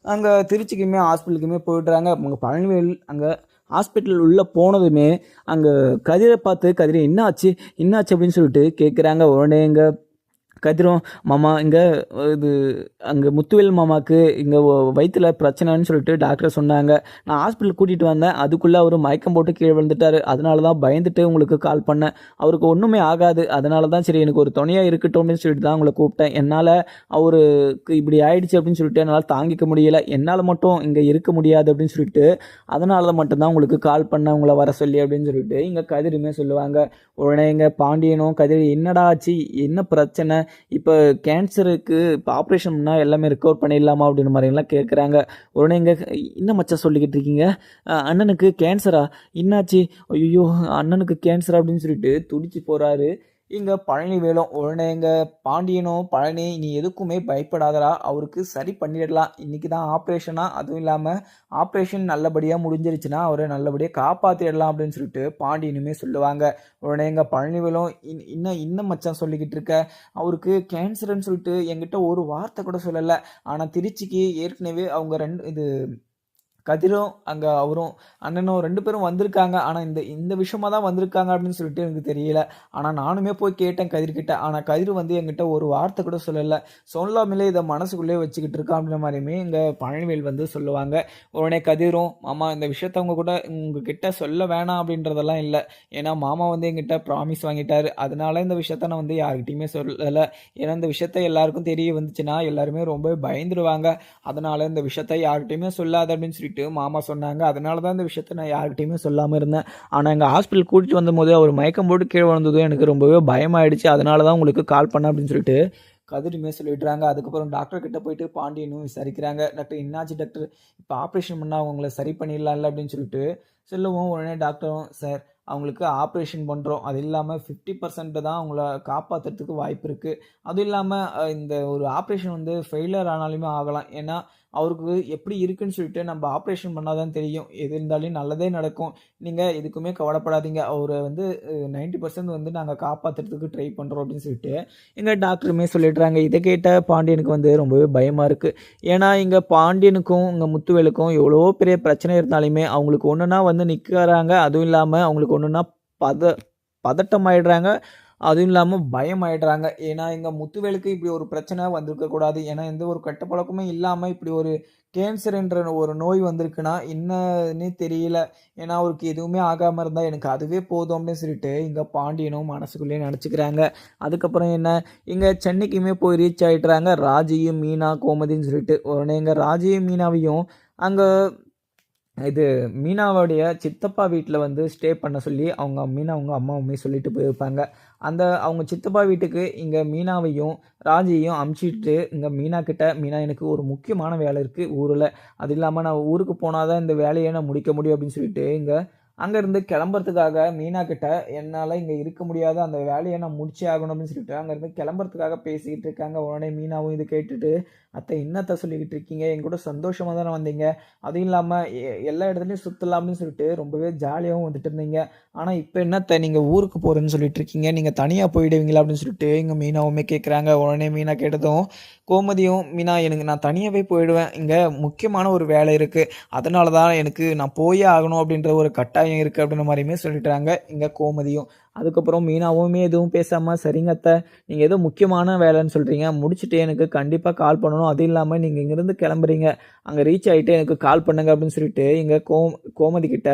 அங்கே திருச்சிக்குமே ஹாஸ்பிட்டலுக்குமே போயிட்டுறாங்க. அங்கே பழனிவேல் அங்கே ஹாஸ்பிட்டல் உள்ளே போனதுமே அங்கே கதிரை பார்த்து கதிரை என்னாச்சு அப்படின்னு சொல்லிட்டு கேட்குறாங்க. உடனே இங்கே கதிரும் மாமா இங்கே அங்கே முத்துவேல் மாமாவுக்கு இங்கே வயிற்றில் பிரச்சனைன்னு சொல்லிட்டு டாக்டர் சொன்னாங்க, நான் ஹாஸ்பிட்டல் கூட்டிகிட்டு வந்தேன், அதுக்குள்ளே அவர் மயக்கம் போட்டு கீழே விழுந்துட்டார், அதனால தான் பயந்துட்டு உங்களுக்கு கால் பண்ணேன், அவருக்கு ஒன்றுமே ஆகாது, அதனால தான் சரி எனக்கு ஒரு துணையாக இருக்கட்டும் அப்படின்னு சொல்லிட்டு தான் உங்களை கூப்பிட்டேன், என்னால் அவருக்கு இப்படி ஆயிடுச்சு அப்படின்னு சொல்லிட்டு என்னால் தாங்கிக்க முடியலை, என்னால் மட்டும் இங்கே இருக்க முடியாது அப்படின்னு சொல்லிட்டு அதனால தான் மட்டும்தான் உங்களுக்கு கால் பண்ணேன் உங்களை வர சொல்லி அப்படின்னு சொல்லிட்டு இங்கே கதிருமே சொல்லுவாங்க. உடனே இங்கே பாண்டியனும் கதிர் என்னடா ஆச்சு என்ன பிரச்சனை, இப்போ கேன்சருக்கு இப்போ ஆப்ரேஷன் பண்ணால் எல்லாமே ரிகவர் பண்ணிடலாமா அப்படின்ற மாதிரிலாம் கேட்குறாங்க. உடனே இங்கே என்ன மச்சான் சொல்லிக்கிட்டு இருக்கீங்க, அண்ணனுக்கு கேன்சரா, என்னாச்சு, ஐயோ அண்ணனுக்கு கேன்சர் அப்படின்னு சொல்லிட்டு துடிச்சு போகிறாரு இங்கே பழனிவேலும். உடனே இங்கே பாண்டியனும், பழனி நீ எதுக்குமே பயப்படாதடா, அவருக்கு சரி பண்ணிடலாம், இன்னைக்கு தான் ஆப்ரேஷனா, அதுவும் இல்லாமல் ஆப்ரேஷன் நல்லபடியாக முடிஞ்சிருச்சுன்னா அவரை நல்லபடியாக காப்பாற்றிடலாம் அப்படின்னு சொல்லிட்டு பாண்டியனுமே சொல்லுவாங்க. உடனே எங்கள் பழனிவேலும் இன்னும் மச்சான் சொல்லிக்கிட்டு இருக்க, அவருக்கு கேன்சர்னு சொல்லிட்டு என்கிட்ட ஒரு வார்த்தை கூட சொல்லலை, ஆனால் திருச்சிக்கு ஏற்கனவே அவங்க இது கதிரும் அங்கே அவரும் அண்ணனும் 2 பேரும் வந்திருக்காங்க. ஆனால் இந்த இந்த விஷயமா தான் வந்திருக்காங்க அப்படின்னு சொல்லிட்டு எனக்கு தெரியல. ஆனால் நானுமே போய் கேட்டேன் கதிர்கிட்ட. ஆனால் கதிர் வந்து என்கிட்ட ஒரு வார்த்தை கூட சொல்லலை, சொல்லாமலே இதை மனசுக்குள்ளே வச்சுக்கிட்டு இருக்கான் அப்படின்ற மாதிரியுமே இங்கே பழனிவேல் வந்து சொல்லுவாங்க. உடனே கதிரும், மாமா இந்த விஷயத்த அவங்க கூட உங்ககிட்ட சொல்ல வேணாம் அப்படின்றதெல்லாம் இல்லை, ஏன்னா மாமா வந்து என்கிட்ட ப்ராமிஸ் வாங்கிட்டாரு, அதனால இந்த விஷயத்த நான் வந்து யார்கிட்டையுமே சொல்லலை. ஏன்னா இந்த விஷயத்த எல்லாருக்கும் தெரிய வந்துச்சுன்னா எல்லாருமே ரொம்ப பயந்துருவாங்க, அதனால இந்த விஷயத்த யார்கிட்டையுமே சொல்லாத அப்படின்னு சொல்லிட்டு மாமா சொன்னாங்க. அதனால தான் இந்த விஷயத்த நான் யார்கிட்டையுமே சொல்லாமல் இருந்தேன். ஆனால் எங்கள் ஹாஸ்பிட்டல் கூட்டிட்டு வந்தபோது அவர் மயக்கம் போட்டு கீழே விழுந்ததும் எனக்கு ரொம்பவே பயமாயிடுச்சு, அதனால தான் உங்களுக்கு கால் பண்ணேன் அப்படின்னு சொல்லிட்டு கதிருமே சொல்லிடுறாங்க. அதுக்கப்புறம் டாக்டர் கிட்ட போயிட்டு பாண்டியனும் விசாரிக்கிறாங்க. டாக்டர் என்னாச்சு டாக்டர், இப்போ ஆப்ரேஷன் பண்ணால் அவங்கள சரி பண்ணிடலாம்ல அப்படின்னு சொல்லிட்டு சொல்லுவோம். உடனே டாக்டரும், சார் அவங்களுக்கு ஆப்ரேஷன் பண்ணுறோம், அது இல்லாமல் 50% தான் அவங்கள காப்பாற்றுறதுக்கு வாய்ப்பு இருக்குது, அதுவும் இல்லாமல் இந்த ஒரு ஆப்ரேஷன் வந்து ஃபெயிலியர் ஆனாலுமே ஆகலாம், ஏன்னா அவருக்கு எப்படி இருக்குன்னு சொல்லிட்டு நம்ம ஆப்ரேஷன் பண்ணால் தான் தெரியும், எது இருந்தாலும் நல்லதே நடக்கும், நீங்கள் எதுக்குமே கவலைப்படாதீங்க, அவரை வந்து 90% வந்து நாங்கள் காப்பாற்றுறதுக்கு ட்ரை பண்ணுறோம் அப்படின்னு சொல்லிட்டு எங்கள் டாக்டருமே சொல்லிடுறாங்க. இதை கேட்ட பாண்டியனுக்கு வந்து ரொம்பவே பயமாக இருக்குது. ஏன்னா இங்கே பாண்டியனுக்கும் இங்கே முத்துவேலுக்கும் எவ்வளோ பெரிய பிரச்சனை இருந்தாலுமே அவங்களுக்கு ஒன்றுனா வந்து நிற்கிறாங்க, அதுவும் இல்லாமல் அவங்களுக்கு ஒன்றுனா பதட்டமாயிடுறாங்க, அதுவும் இல்லாமல் பயமாயிடுறாங்க. ஏன்னா எங்கள் முத்துவேலுக்கு இப்படி ஒரு பிரச்சனை வந்திருக்கக்கூடாது, ஏன்னா எந்த ஒரு கெட்ட பழக்கமும் இல்லாமல் இப்படி ஒரு கேன்சர் என்ற ஒரு நோய் வந்திருக்குன்னா என்னன்னே தெரியல, ஏன்னா அவருக்கு எதுவுமே ஆகாமல் இருந்தால் எனக்கு அதுவே போதும் அப்படின்னு சொல்லிட்டு இங்கே பாண்டியனும் மனசுக்குள்ளேயே நினச்சிக்கிறாங்க. அதுக்கப்புறம் என்ன, இங்கே சென்னைக்குமே போய் ரீச் ஆகிட்டுறாங்க ராஜியும் மீனா கோமதின்னு சொல்லிட்டு. உடனே இங்கே ராஜியும் மீனாவையும் அங்கே இது மீனாவுடைய சித்தப்பா வீட்டில் வந்து ஸ்டே பண்ண சொல்லி மீனா அவங்க அம்மாவுமே சொல்லிட்டு போயிருப்பாங்க. அந்த அவங்க சித்தப்பா வீட்டுக்கு இங்கே மீனாவையும் ராஜியையும் அமுச்சிட்டு இங்கே மீனா கிட்ட, மீனா எனக்கு ஒரு முக்கியமான வேலை இருக்குது ஊரில், அது இல்லாமல் நான் ஊருக்கு போனால் தான் இந்த வேலையை நான் முடிக்க முடியும் அப்படின்னு சொல்லிட்டு இங்கே அங்கேருந்து கிளம்புறதுக்காக மீனா கிட்ட, என்னால் இங்கே இருக்க முடியாத, அந்த வேலையை நான் முடிச்சே ஆகணும் அப்படின்னு சொல்லிட்டு அங்கேருந்து கிளம்புறதுக்காக பேசிக்கிட்டு இருக்காங்க. உடனே மீனாவும் இது கேட்டுட்டு, அத்தை என்னத்தை சொல்லிக்கிட்டு இருக்கீங்க, என் கூட சந்தோஷமாக தானே வந்தீங்க, அதுவும் இல்லாமல் எல்லா இடத்துலையும் சுற்றலாம் அப்படின்னு சொல்லிட்டு ரொம்பவே ஜாலியாகவும் வந்துட்டு இருந்தீங்க, ஆனால் இப்போ என்னத்தை நீங்கள் ஊருக்கு போகிறேன்னு சொல்லிட்டு இருக்கீங்க, நீங்கள் தனியாக போயிடுவீங்களா அப்படின்னு சொல்லிட்டு இங்கே மீனாவுமே கேட்குறாங்க. உடனே மீனா கேட்டதும் கோமதியும், மீனா எனக்கு நான் தனியாகவே போயிடுவேன், இங்கே முக்கியமான ஒரு வேலை இருக்குது, அதனால தான் எனக்கு நான் போயே ஆகணும் அப்படின்ற ஒரு கட்டாயம் இருக்குது அப்படின்ற மாதிரியுமே சொல்லிட்டாங்க இங்கே கோமதியும். அதுக்கப்புறம் மீனாவுமே எதுவும் பேசாமல், சரிங்க அத்தை, நீங்கள் ஏதோ முக்கியமான வேலைன்னு சொல்கிறீங்க, முடிச்சுட்டு எனக்கு கண்டிப்பாக கால் பண்ணணும், அதுவும் இல்லாமல் நீங்கள் இங்கேருந்து கிளம்புறீங்க, அங்கே ரீச் ஆகிட்டு எனக்கு கால் பண்ணுங்க அப்படின்னு சொல்லிட்டு இங்கே கோமதி கிட்ட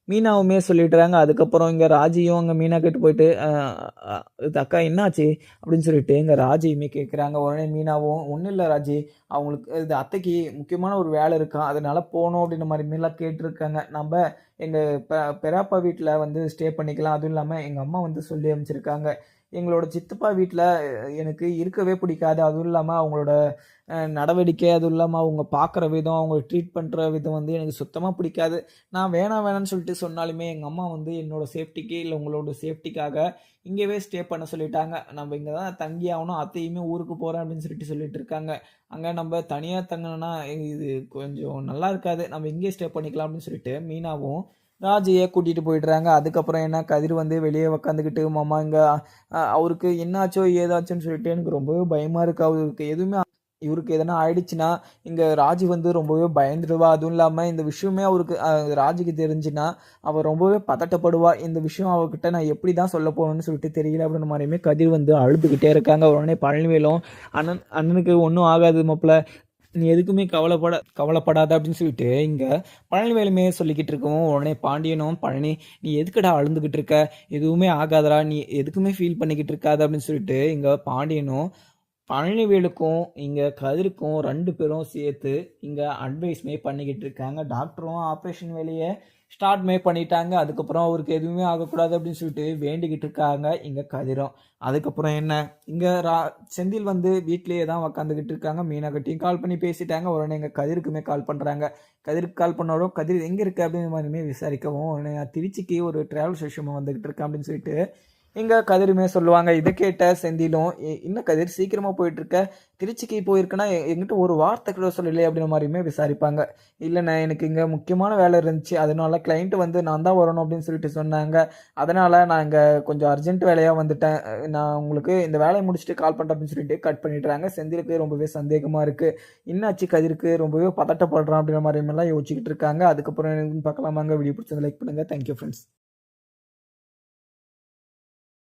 மீனாவுமே சொல்லிடுறாங்க. அதுக்கப்புறம் இங்கே ராஜியும் அங்கே மீனா கிட்ட போயிட்டு, இது அக்கா என்னாச்சு அப்படின்னு சொல்லிட்டு இங்கே ராஜியுமே கேட்குறாங்க. உடனே மீனாவும், ஒன்றும் இல்லை ராஜி, அவங்களுக்கு இது அத்தைக்கு முக்கியமான ஒரு வேலை இருக்கா, அதனால போகணும் அப்படின்ற மாதிரிலாம் கேட்டிருக்காங்க, நம்ம எங்கள் பெரியப்பா வீட்டில் வந்து ஸ்டே பண்ணிக்கலாம், அதுவும் இல்லாமல் எங்கள் அம்மா வந்து சொல்லி அமைச்சிருக்காங்க, எங்களோட சித்தப்பா வீட்டில் எனக்கு இருக்கவே பிடிக்காது, அதுவும் இல்லாமல் அவங்களோட நடவடிக்கை, அதுவும் இல்லாமல் அவங்க பார்க்குற விதம், அவங்க ட்ரீட் பண்ணுற விதம் வந்து எனக்கு சுத்தமாக பிடிக்காது, நான் வேணாம்னு சொல்லிட்டு சொன்னாலுமே எங்கள் அம்மா வந்து என்னோடய சேஃப்டிக்கு இல்லை உங்களோட சேஃப்டிக்காக இங்கேவே ஸ்டே பண்ண சொல்லிட்டாங்க, நம்ம இங்கே தான் தங்கி ஆகணும், அத்தையுமே ஊருக்கு போகிறேன் அப்படின்னு சொல்லிட்டு இருக்காங்க, அங்கே நம்ம தனியாக தங்கினோன்னா இது கொஞ்சம் நல்லா இருக்காது, நம்ம இங்கே ஸ்டே பண்ணிக்கலாம் அப்படின்னு சொல்லிட்டு மீனாவும் ராஜியை கூட்டிகிட்டு போயிடுறாங்க. அதுக்கப்புறம் என்ன, கதிர் வந்து வெளியே உக்காந்துக்கிட்டு, மாமா இங்கே அவருக்கு என்னாச்சோ ஏதாச்சோன்னு சொல்லிட்டு எனக்கு ரொம்பவே பயமாக இருக்குது, அவருக்கு எதுவுமே இவருக்கு எதனா ஆயிடுச்சுன்னா இங்கே ராஜி வந்து ரொம்பவே பயந்துடுவா, அதுவும் இல்லாமல் இந்த விஷயமே அவருக்கு ராஜிக்கு தெரிஞ்சுன்னா அவள் ரொம்பவே பதட்டப்படுவா, இந்த விஷயம் அவகிட்ட நான் எப்படி தான் சொல்ல போகணும்னு சொல்லிட்டு தெரியல அப்படின்ற மாதிரியுமே கதிர் வந்து அழுதுகிட்டே இருக்காங்க. உடனே பழனிவேலும், அண்ணனுக்கு ஒன்றும் ஆகாது மாப்பிள்ள, நீ எதுக்குமே கவலைப்படாத அப்படின்னு சொல்லிட்டு இங்கே பழனிவேலுமே சொல்லிக்கிட்டு இருக்கவும், உடனே பாண்டியனும், பழனி நீ எதுக்குடா அழுந்துக்கிட்டு இருக்க, எதுவுமே ஆகாதடா, நீ எதுக்குமே ஃபீல் பண்ணிக்கிட்டு இருக்காது அப்படின்னு சொல்லிட்டு இங்கே பாண்டியனும் பழனிவேலுக்கும் இங்கே கதிருக்கும் 2 பேரும் சேர்த்து இங்கே அட்வைஸ்மே பண்ணிக்கிட்டு இருக்காங்க. டாக்டரும் ஆப்ரேஷன் வேலையை ஸ்டார்ட்மே பண்ணிட்டாங்க. அதுக்கப்புறம் அவருக்கு எதுவுமே ஆகக்கூடாது அப்படின்னு சொல்லிட்டு வேண்டிக்கிட்டு இருக்காங்க இங்க கதிரும். அதுக்கப்புறம் என்ன, இங்க செந்தில் வந்து வீட்லயே தான் உக்காந்துக்கிட்டு இருக்காங்க. மீனாகிட்டயும் கால் பண்ணி பேசிட்டாங்க. உடனே எங்க கதிருக்குமே கால் பண்றாங்க. கதிருக்கு கால் பண்ணாலும், "கதிர் எங்க இருக்க?" அப்படிங்கிற மாதிரியுமே விசாரிக்கவும், உடனே "நான் திருச்சிக்கு ஒரு டிராவல்ஸ் விஷயமா வந்துகிட்டு இருக்கேன்" அப்படின்னு சொல்லிட்டு எங்க கதிருமே சொல்லுவாங்க. இத கேட்ட செந்திலும், என்ன கதிர் சீக்கிரமா போயிட்டுருக்க? திருச்சிக்கு போயிருக்கன்னா, என்கிட்ட ஒரு வார்த்தை கூட சொல்லலையே?" அப்படின்ற மாரியுமே விசாரிப்பாங்க. "இல்லண்ணே, எனக்கு இங்க முக்கியமான வேலை இருந்துச்சு. அதனால கிளையண்ட் வந்து நான் தான் வரணும் அப்படின்னு சொல்லிட்டு சொன்னாங்க. அதனால நான் இங்க கொஞ்சம் அர்ஜென்ட் வேலையா வந்துட்டேன். நான் உங்களுக்கு இந்த வேலைய முடிச்சுட்டு கால் பண்றேன்" அப்படின்னு சொல்லிட்டு கட் பண்ணிடுறாங்க. செந்திலுக்கு ரொம்பவே சந்தேகமா இருக்கு. என்னாச்சு கதிருக்கு? ரொம்பவே பதட்டப்படுறான் அப்படின்ற மாரியெல்லாம் யோசிச்சுக்கிட்டு இருக்காங்க. அதுக்கப்புறம் என்னன்னு பார்க்கலாமாங்க. வீடியோ பிடிச்சிருந்தா லைக் பண்ணுங்க. Thank you friends.